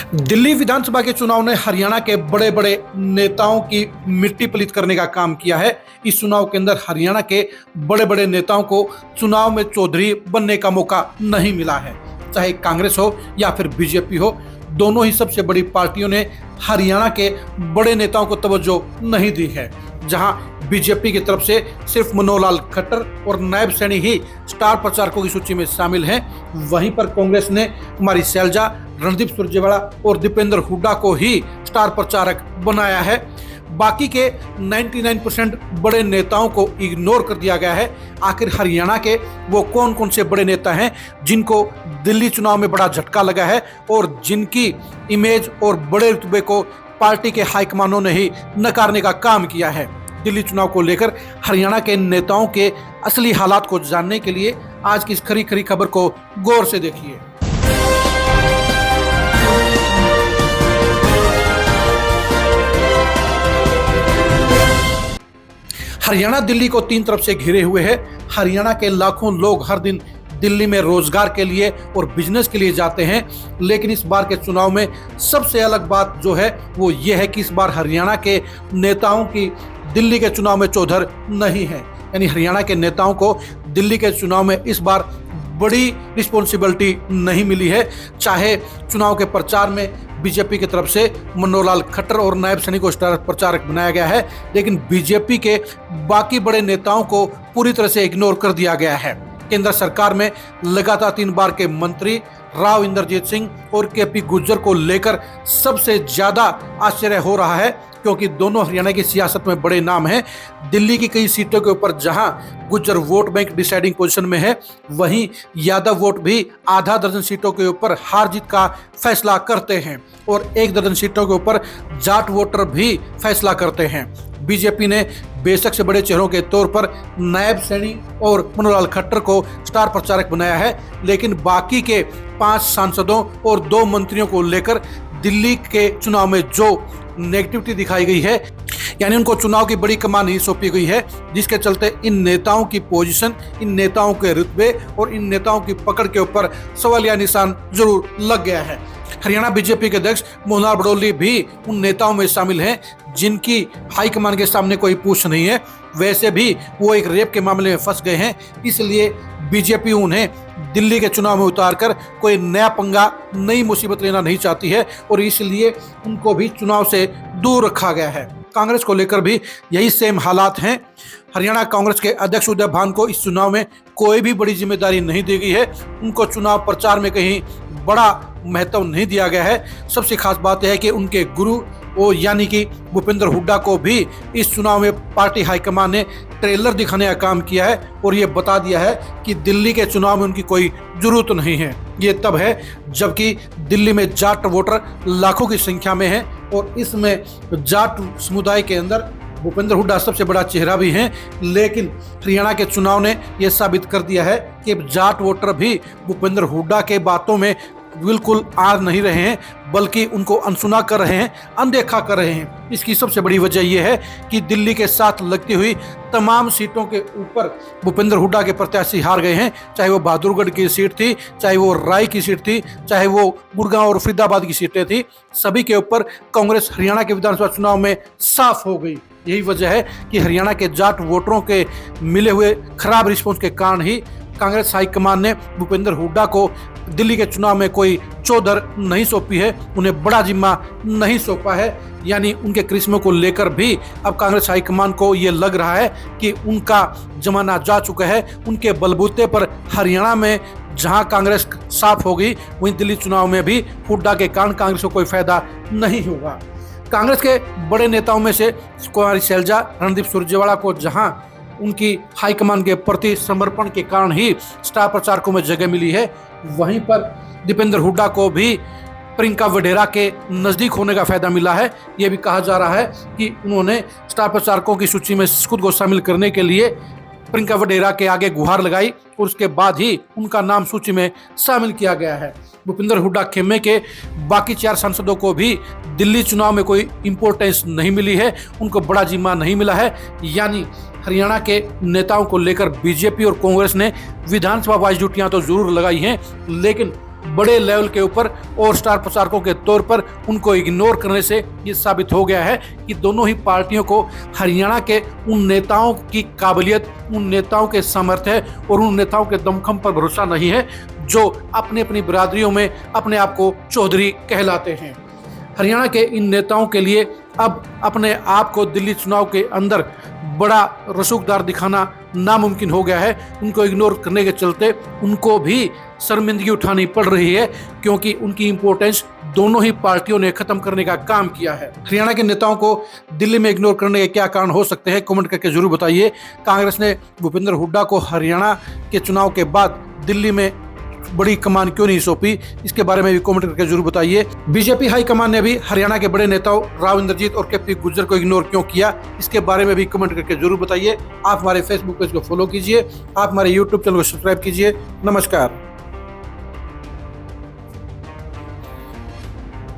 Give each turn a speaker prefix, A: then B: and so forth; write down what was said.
A: दिल्ली विधानसभा के चुनाव ने हरियाणा के बड़े बड़े नेताओं की मिट्टी पलीत करने का काम किया है। इस चुनाव के अंदर हरियाणा के बड़े बड़े नेताओं को चुनाव में चौधरी बनने का मौका नहीं मिला है। चाहे कांग्रेस हो या फिर बीजेपी हो, दोनों ही सबसे बड़ी पार्टियों ने हरियाणा के बड़े नेताओं को तवज्जो नहीं दी है। जहां बीजेपी की तरफ से सिर्फ मनोहर लाल खट्टर और नायब सैनी ही स्टार प्रचारकों की सूची में शामिल हैं, वहीं पर कांग्रेस ने कुमारी शैलजा, रणदीप सुरजेवाला और दीपेंद्र हुड्डा को ही स्टार प्रचारक बनाया है। बाकी के 99% बड़े नेताओं को इग्नोर कर दिया गया है। आखिर हरियाणा के वो कौन कौन से बड़े नेता हैं जिनको दिल्ली चुनाव में बड़ा झटका लगा है और जिनकी इमेज और बड़े रुतबे को पार्टी के हाईकमानों ने ही नकारने का काम किया है। दिल्ली चुनाव को लेकर हरियाणा के नेताओं के असली हालात को जानने के लिए आज की इस खरी खरी खबर को गौर से देखिए। हरियाणा दिल्ली को तीन तरफ से घिरे हुए है। हरियाणा के लाखों लोग हर दिन दिल्ली में रोजगार के लिए और बिजनेस के लिए जाते हैं, लेकिन इस बार के चुनाव में सबसे अलग बात जो है वो ये है कि इस बार हरियाणा के नेताओं की दिल्ली के चुनाव में चौधर नहीं है। यानी हरियाणा के नेताओं को दिल्ली के चुनाव में इस बार बड़ी रिस्पॉन्सिबिलिटी नहीं मिली है। चाहे चुनाव के प्रचार में बीजेपी की तरफ से मनोहर लाल खट्टर और नायब सैनी को स्टार प्रचारक बनाया गया है, लेकिन बीजेपी के बाकी बड़े नेताओं को पूरी तरह से इग्नोर कर दिया गया है। केंद्र सरकार में लगातार 3 बार के मंत्री राव इंद्रजीत सिंह और केपी गुर्जर को लेकर सबसे ज्यादा आश्चर्य हो रहा है, क्योंकि दोनों हरियाणा की सियासत में बड़े नाम हैं। दिल्ली की कई सीटों के ऊपर जहां Gurjar vote bank deciding position में है, वहीं यादव वोट भी आधा दर्जन सीटों के ऊपर हार जीत का फैसला करते हैं और 1 दर्जन सीटों के ऊपर जाट वोटर भी फैसला करते हैं। बीजेपी ने बेशक से बड़े चेहरों के तौर पर नायब सैनी और मनोहर लाल खट्टर को स्टार प्रचारक बनाया है, लेकिन बाकी के 5 सांसदों और 2 मंत्रियों को लेकर दिल्ली के चुनाव में जो नेगेटिविटी दिखाई गई है, यानी उनको चुनाव की बड़ी कमान ही सौंपी गई है, जिसके चलते इन नेताओं की पोजीशन, इन नेताओं के रुतबे और इन नेताओं की पकड़ के ऊपर सवालिया निशान जरूर लग गया है। हरियाणा बीजेपी के अध्यक्ष मनोहर बड़ौली भी उन नेताओं में शामिल हैं जिनकी हाईकमान के सामने कोई पूछ नहीं है। वैसे भी वो एक रेप के मामले में फंस गए हैं, इसलिए बीजेपी उन्हें दिल्ली के चुनाव में उतारकर कोई नया पंगा, नई मुसीबत लेना नहीं चाहती है और इसलिए उनको भी चुनाव से दूर रखा गया है। कांग्रेस को लेकर भी यही सेम हालात हैं। हरियाणा कांग्रेस के अध्यक्ष उदय भान को इस चुनाव में कोई भी बड़ी जिम्मेदारी नहीं दी गई है। उनको चुनाव प्रचार में कहीं बड़ा महत्व नहीं दिया गया है। सबसे खास बात यह है कि उनके गुरु यानी कि भूपेंद्र हुड्डा को भी इस चुनाव में पार्टी हाईकमान ने ट्रेलर दिखाने का काम किया है और ये बता दिया है कि दिल्ली के चुनाव में उनकी कोई जरूरत नहीं है। ये तब है जबकि दिल्ली में जाट वोटर लाखों की संख्या में हैं और इसमें जाट समुदाय के अंदर भूपेंद्र हुड्डा सबसे बड़ा चेहरा भी हैं, लेकिन हरियाणा के चुनाव ने यह साबित कर दिया है कि जाट वोटर भी भूपेंद्र हुड्डा के बातों में बिल्कुल आ नहीं रहे हैं, बल्कि उनको अनसुना कर रहे हैं, अनदेखा कर रहे हैं। इसकी सबसे बड़ी वजह यह है कि दिल्ली के साथ लगती हुई तमाम सीटों के ऊपर भूपेंद्र हुड्डा के प्रत्याशी हार गए हैं। चाहे वो बहादुरगढ़ की सीट थी, चाहे वो राय की सीट थी, चाहे वो गुड़गांव और फरीदाबाद की सीटें थी, सभी के ऊपर कांग्रेस हरियाणा के विधानसभा चुनाव में साफ हो गई। यही वजह है कि हरियाणा के जाट वोटरों के मिले हुए खराब रिस्पॉन्स के कारण ही कांग्रेस हाईकमान ने भूपेंद्र हुड्डा को दिल्ली के चुनाव में कोई चौधर नहीं सौंपी है, उन्हें बड़ा जिम्मा नहीं सौंपा है। यानी उनके करिश्मे को लेकर भी अब कांग्रेस हाईकमान को ये लग रहा है कि उनका जमाना जा चुका है। उनके बलबूते पर हरियाणा में जहां कांग्रेस साफ हो गई, वहीं दिल्ली चुनाव में भी हुड्डा के कारण कांग्रेस को कोई फायदा नहीं होगा। कांग्रेस के बड़े नेताओं में से कुमारी शैलजा, रणदीप सुरजेवाला को जहां उनकी हाईकमान के प्रति समर्पण के कारण ही स्टार प्रचारकों में जगह मिली है, वहीं पर दीपेंद्र हुड्डा को भी प्रियंका वडेरा के नज़दीक होने का फायदा मिला है। यह भी कहा जा रहा है कि उन्होंने स्टार प्रचारकों की सूची में खुद को शामिल करने के लिए प्रियंका वडेरा के आगे गुहार लगाई और उसके बाद ही उनका नाम सूची में शामिल किया गया है। भूपेंद्र हुड्डा खेमे के बाकी 4 सांसदों को भी दिल्ली चुनाव में कोई इंपॉर्टेंस नहीं मिली है, उनको बड़ा जिम्मा नहीं मिला है। यानी हरियाणा के नेताओं को लेकर बीजेपी और कांग्रेस ने विधानसभा वाइज ड्यूटियां तो जरूर लगाई हैं, लेकिन बड़े लेवल के ऊपर और स्टार प्रचारकों के तौर पर उनको इग्नोर करने से ये साबित हो गया है कि दोनों ही पार्टियों को हरियाणा के उन नेताओं की काबिलियत, उन नेताओं के सामर्थ्य और उन नेताओं के दमखम पर भरोसा नहीं है जो अपनी अपनी बिरादरियों में अपने आप को चौधरी कहलाते हैं। हरियाणा के इन नेताओं के लिए अब अपने आप को दिल्ली चुनाव के अंदर बड़ा रसूखदार दिखाना नामुमकिन हो गया है। उनको इग्नोर करने के चलते उनको भी शर्मिंदगी उठानी पड़ रही है, क्योंकि उनकी इंपॉर्टेंस दोनों ही पार्टियों ने खत्म करने का काम किया है। हरियाणा के नेताओं को दिल्ली में इग्नोर करने के क्या कारण हो सकते हैं, कमेंट करके जरूर बताइए। कांग्रेस ने भूपेंद्र हुड्डा को हरियाणा के चुनाव के बाद दिल्ली में बड़ी कमान क्यों नहीं सौंपी, इसके बारे में भी कमेंट करके जरूर बताइए। बीजेपी हाईकमान ने भी हरियाणा के बड़े नेताओं राव इंद्रजीत और केपी गुर्जर को इग्नोर क्यों किया, इसके बारे में भी कमेंट करके जरूर बताइए। आप हमारे फेसबुक पेज को फॉलो कीजिए, आप हमारे यूट्यूब चैनल को सब्सक्राइब कीजिए। नमस्कार।